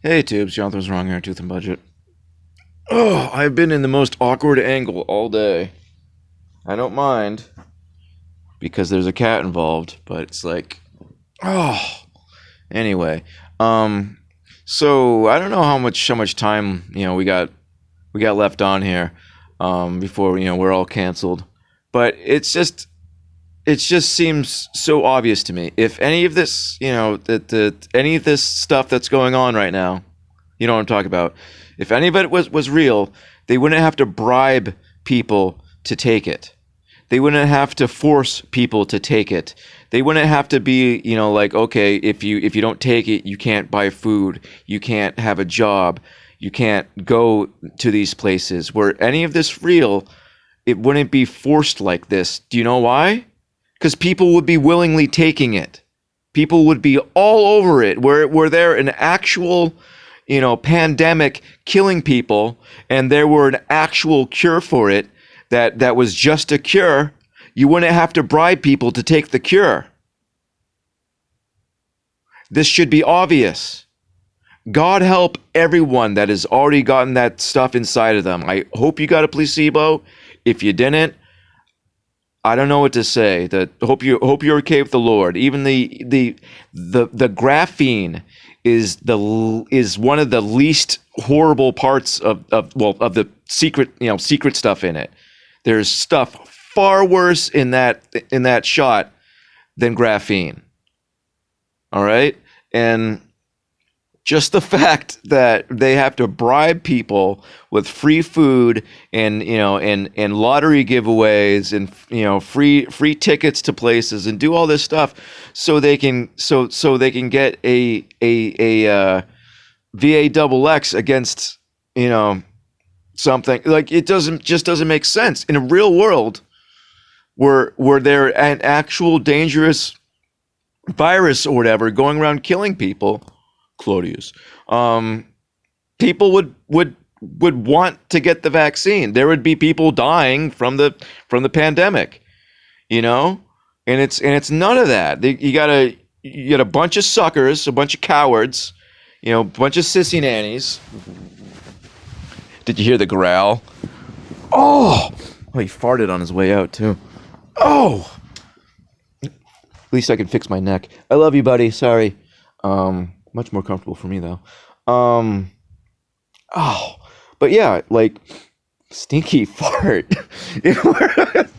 Hey, Tubes. Jonathan's wrong here, Tooth and Budget. Oh, I've been in the most awkward angle all day. I don't mind because there's a cat involved, but it's like, oh. Anyway, um, so I don't know how much time we got left on here, before we're all canceled, but it just seems so obvious to me. If any of this, any of this stuff that's going on right now, you know what I'm talking about. If any of it was real, they wouldn't have to bribe people to take it. They wouldn't have to force people to take it. They wouldn't have to be, like, okay, if you don't take it, you can't buy food, you can't have a job, you can't go to these places. Were any of this real, it wouldn't be forced like this. Do you know why? Because people would be willingly taking it. People would be all over it. Were there an actual, pandemic killing people, and there were an actual cure for it, that was just a cure, you wouldn't have to bribe people to take the cure. This should be obvious. God help everyone that has already gotten that stuff inside of them. I hope you got a placebo. If you didn't, I don't know what to say. Hope you're okay with the Lord. Even the graphene is one of the least horrible parts of the secret stuff in it. There's stuff far worse in that shot than graphene. All right? And just the fact that they have to bribe people with free food and lottery giveaways and free tickets to places and do all this stuff so they can get a VA double X against something, like, it doesn't make sense. In a real world, were there an actual dangerous virus or whatever going around killing people, Claudius, people would want to get the vaccine. There would be people dying from the pandemic, and it's none of that. You got a bunch of suckers, a bunch of cowards, a bunch of sissy nannies. Did you hear the growl? Oh, he farted on his way out too. Oh, at least I can fix my neck. I love you, buddy. Sorry. Much more comfortable for me though. But yeah, like, stinky fart.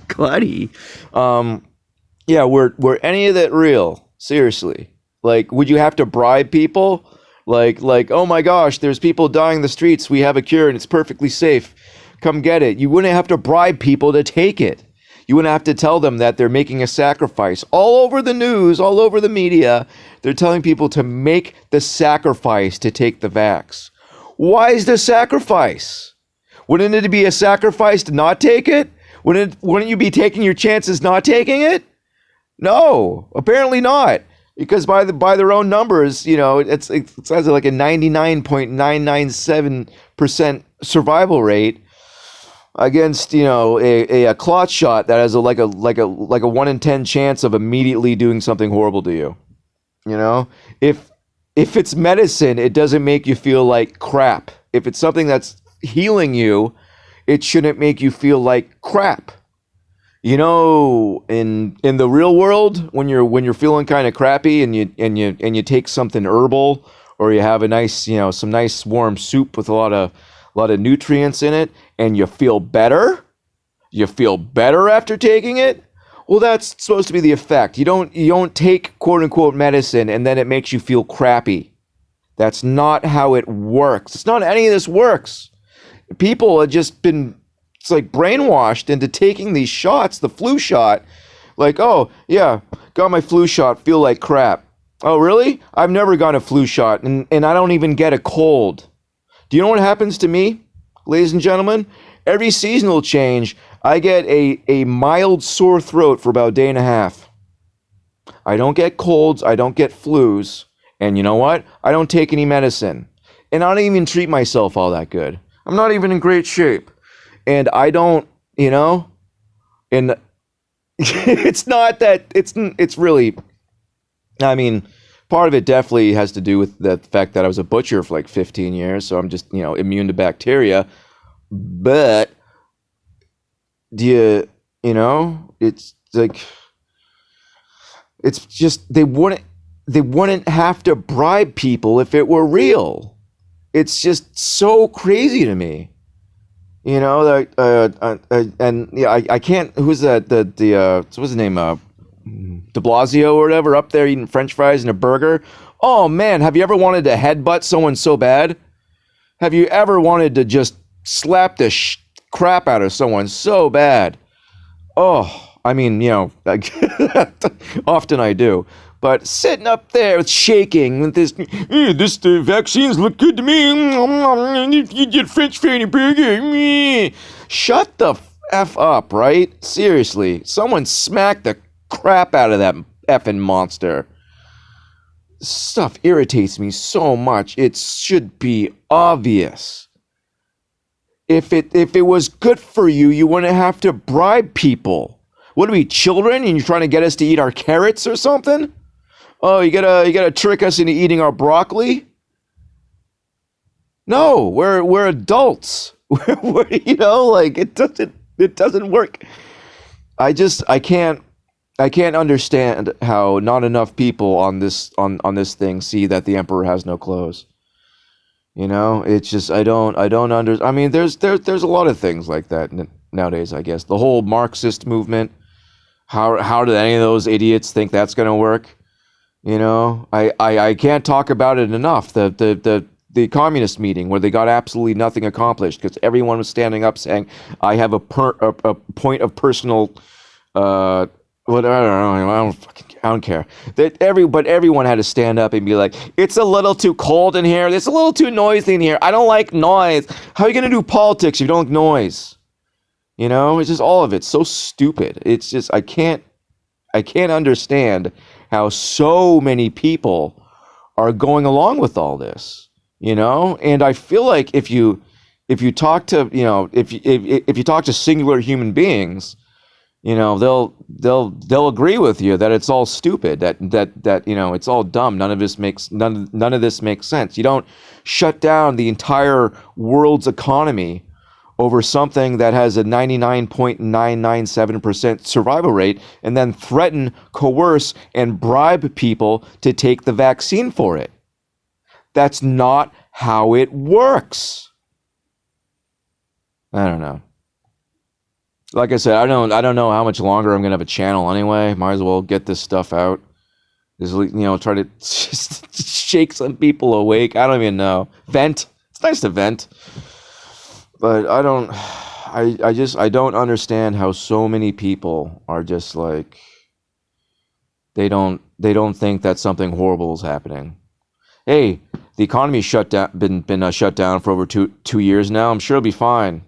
Glutty. Yeah, were any of that real? Seriously. Like, would you have to bribe people? Like, oh my gosh, there's people dying in the streets. We have a cure and it's perfectly safe. Come get it. You wouldn't have to bribe people to take it. You wouldn't have to tell them that they're making a sacrifice. All over the news, all over the media, they're telling people to make the sacrifice to take the vax. Why is the sacrifice? Wouldn't it be a sacrifice to not take it? Wouldn't you be taking your chances not taking it? No, apparently not. Because by their own numbers, it says like a 99.997% survival rate against a clot shot that has a 1 in 10 chance of immediately doing something horrible to you. If it's medicine, it doesn't make you feel like crap. If it's something that's healing you, it shouldn't make you feel like crap. In the real world, when you're feeling kind of crappy and you take something herbal, or you have a nice some nice warm soup with a lot of nutrients in it, and you feel better after taking it. Well, that's supposed to be the effect. You don't take quote unquote medicine and then it makes you feel crappy. That's not how it works. It's not any of this works. People have just been, it's like, brainwashed into taking these shots, the flu shot. Like, oh yeah, got my flu shot, feel like crap. Oh really? I've never gotten a flu shot and I don't even get a cold. Do you know what happens to me, ladies and gentlemen? Every seasonal change, I get a mild sore throat for about a day and a half. I don't get colds, I don't get flus, and you know what? I don't take any medicine. And I don't even treat myself all that good. I'm not even in great shape. And I don't, and it's not that, it's really, I mean, part of it definitely has to do with the fact that I was a butcher for like 15 years, so I'm just, immune to bacteria. But do it's like, it's just they wouldn't have to bribe people if it were real. It's just so crazy to me. And yeah, I can't. Who's that? What's his name? De Blasio or whatever, up there eating French fries and a burger. Oh man, have you ever wanted to headbutt someone so bad? Have you ever wanted to just slap the crap out of someone so bad? Oh, I mean, often I do. But sitting up there with shaking with this, the vaccines look good to me. You get French fry and a burger. Shut the F up, right? Seriously. Someone smacked the crap out of that effing monster. Stuff irritates me so much. It should be obvious. If it was good for you, you wouldn't have to bribe people. What are we, children? And you're trying to get us to eat our carrots or something? Oh, you gotta trick us into eating our broccoli? No, we're adults. It doesn't work. I can't understand how not enough people on this thing see that the emperor has no clothes. It's just I don't I mean, there's a lot of things like that nowadays. I guess the whole Marxist movement. How did any of those idiots think that's going to work? I can't talk about it enough. The communist meeting where they got absolutely nothing accomplished because everyone was standing up saying, "I have a point of personal." What I don't care. But everyone had to stand up and be like, "It's a little too cold in here. It's a little too noisy in here. I don't like noise. How are you gonna do politics if you don't like noise?" It's just all of it so stupid. It's just I can't understand how so many people are going along with all this. And I feel like if you talk to if you talk to singular human beings, they'll agree with you that it's all stupid, that it's all dumb. None of this makes sense. You don't shut down the entire world's economy over something that has a 99.997% survival rate and then threaten, coerce, and bribe people to take the vaccine for it. That's not how it works. I don't know. Like I said, I don't know how much longer I'm gonna have a channel anyway. Might as well get this stuff out. Just try to just shake some people awake. I don't even know. Vent. It's nice to vent. But I don't understand how so many people are just like they don't think that something horrible is happening. Hey, the economy's been shut down for over two years now. I'm sure it'll be fine.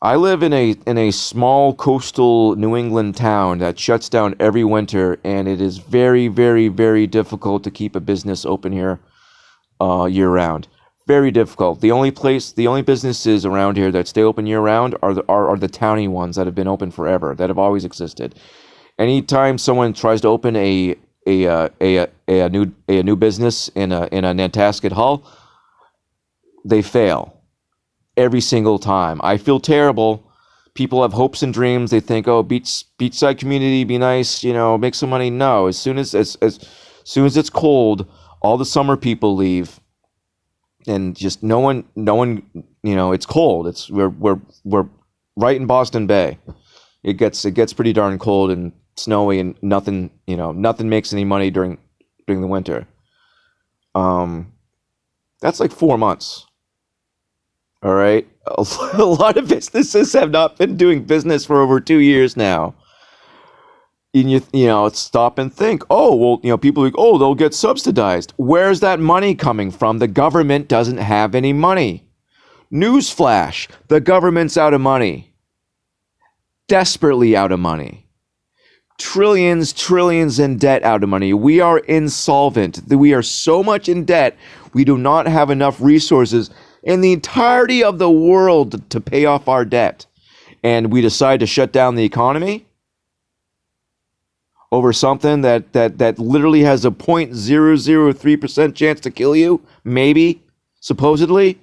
I live in a small coastal New England town that shuts down every winter, and it is very, very, very difficult to keep a business open here year round. Very difficult. The only businesses around here that stay open year round are the towny ones that have been open forever, that have always existed. Anytime someone tries to open a new business in a Nantasket Hull, they fail every single time. I feel terrible. People have hopes and dreams. They think, oh, beachside community, be nice, make some money. No, as soon as it's cold, all the summer people leave. And just no one, it's cold. We're right in Boston Bay. It gets pretty darn cold and snowy, and nothing makes any money during the winter. That's like 4 months. All right. A lot of businesses have not been doing business for over 2 years now. And stop and think, oh, well, people are like, oh, they'll get subsidized. Where's that money coming from? The government doesn't have any money. Newsflash, the government's out of money. Desperately out of money. Trillions in debt, out of money. We are insolvent. We are so much in debt, we do not have enough resources in the entirety of the world to pay off our debt. And we decide to shut down the economy? over something that literally has a 0.003% chance to kill you, maybe, supposedly,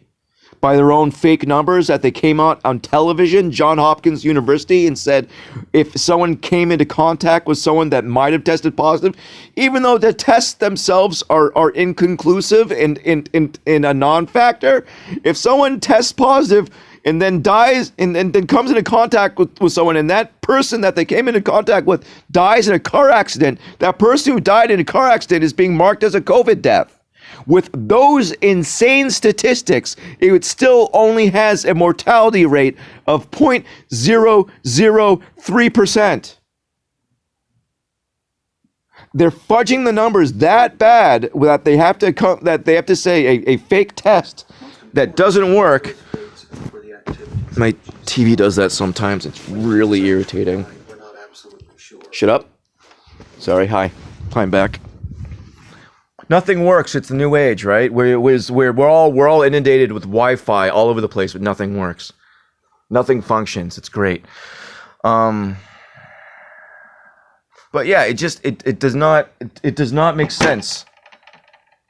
by their own fake numbers that they came out on television, Johns Hopkins University, and said if someone came into contact with someone that might have tested positive, even though the tests themselves are inconclusive and in a non-factor, if someone tests positive and then dies and then comes into contact with someone, and that person that they came into contact with dies in a car accident, that person who died in a car accident is being marked as a COVID death. With those insane statistics, it still only has a mortality rate of 0.003%. They're fudging the numbers that bad that they have to say a fake test that doesn't work. My TV does that sometimes. It's really irritating. Shut up. Sorry. Hi. I'm back. Nothing works. It's the new age, right? We're all inundated with Wi-Fi all over the place, but nothing works. Nothing functions. It's great. But yeah, it does not make sense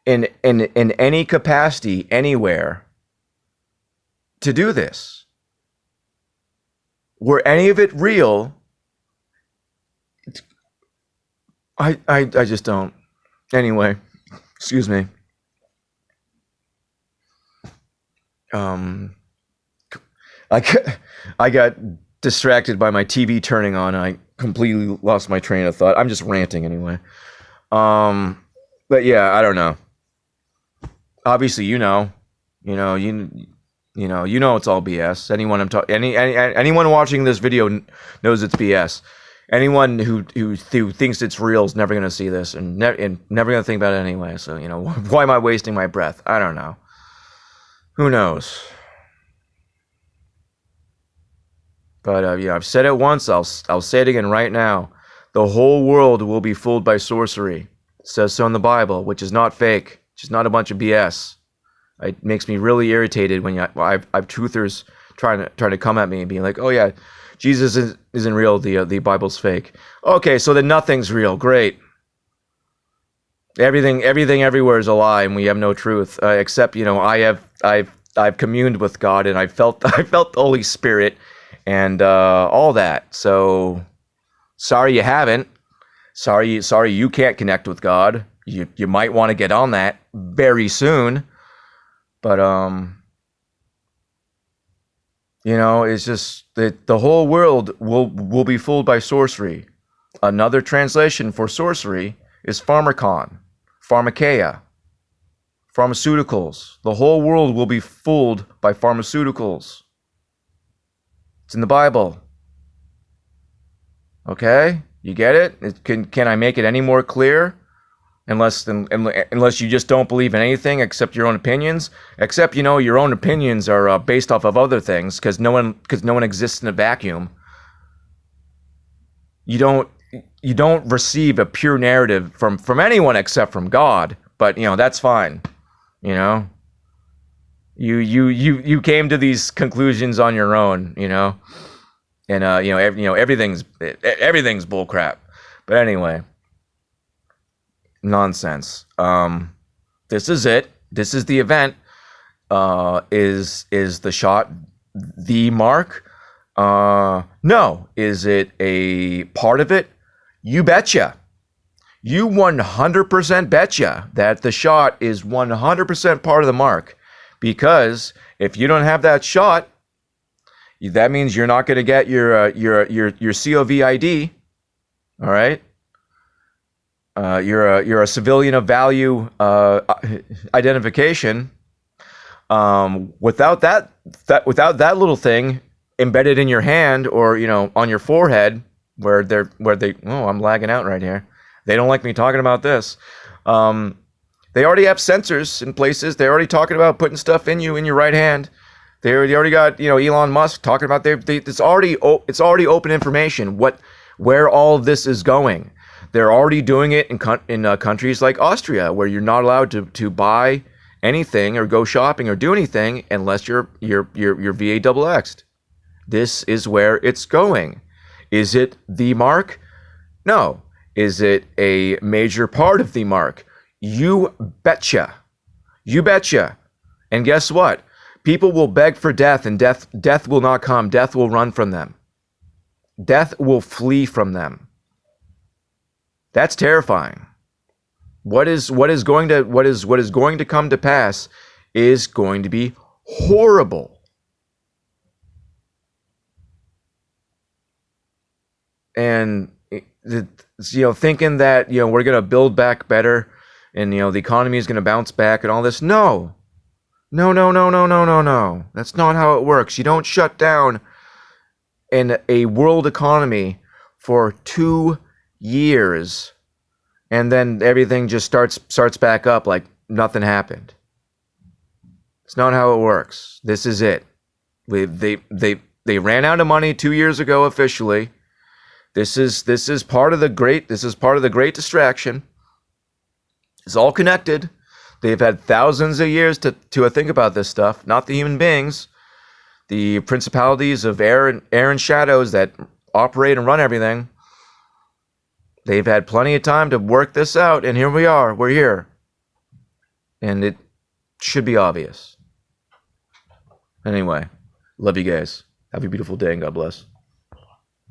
in any capacity anywhere to do this. Were any of it real? I just don't. Anyway. Excuse me. I got distracted by my TV turning on. I completely lost my train of thought. I'm just ranting anyway. But yeah, I don't know. Obviously, you know it's all BS. Anyone watching this video knows it's BS. Anyone who thinks it's real is never going to see this and never going to think about it anyway. So, why am I wasting my breath? I don't know. Who knows? But, I've said it once. I'll say it again right now. The whole world will be fooled by sorcery. It says so in the Bible, which is not fake. It's just not a bunch of BS. It makes me really irritated when I've truthers trying to come at me and being like, oh, yeah, Jesus isn't real. The Bible's fake. Okay, so then nothing's real. Great. Everything everywhere is a lie, and we have no truth. Except I've communed with God, and I felt the Holy Spirit, and all that. So sorry you haven't. Sorry you can't connect with God. You might want to get on that very soon, but it's just that the whole world will be fooled by sorcery. Another translation for sorcery is pharmakon, pharmakeia, pharmaceuticals. The whole world will be fooled by pharmaceuticals. It's in the Bible. Okay? You get it? Can I make it any more clear? Unless you just don't believe in anything except your own opinions. Except your own opinions are based off of other things because no one exists in a vacuum. You don't receive a pure narrative from anyone except from God. But that's fine. You came to these conclusions on your own. And everything's bullcrap. But anyway. Nonsense. This is it. This is the event. Is the shot the mark? No. Is it a part of it? You betcha. You 100% betcha that the shot is 100% part of the mark. Because if you don't have that shot, that means you're not going to get your COVID. All right. You're a civilian of value identification. Without that little thing embedded in your hand or on your forehead, where they I'm lagging out right here. They don't like me talking about this. They already have sensors in places. They're already talking about putting stuff in your right hand. They already got Elon Musk talking about it's already open information where all of this is going. They're already doing it in countries like Austria, where you're not allowed to buy anything or go shopping or do anything unless you're VA double X'd. This is where it's going. Is it the mark? No. Is it a major part of the mark? You betcha. You betcha. And guess what? People will beg for death, and death will not come. Death will run from them. Death will flee from them. That's terrifying. What is going to come to pass is going to be horrible. And thinking that we're going to build back better, and the economy is going to bounce back and all this. No. That's not how it works. You don't shut down a world economy for 2 years and then everything just starts back up like nothing happened. It's not how it works. This is it. They ran out of money 2 years ago officially. This is part of the great distraction. It's all connected. They've had thousands of years to think about this stuff, not the human beings. The principalities of air and shadows that operate and run everything. They've had plenty of time to work this out, and here we are. We're here. And it should be obvious. Anyway, love you guys. Have a beautiful day, and God bless.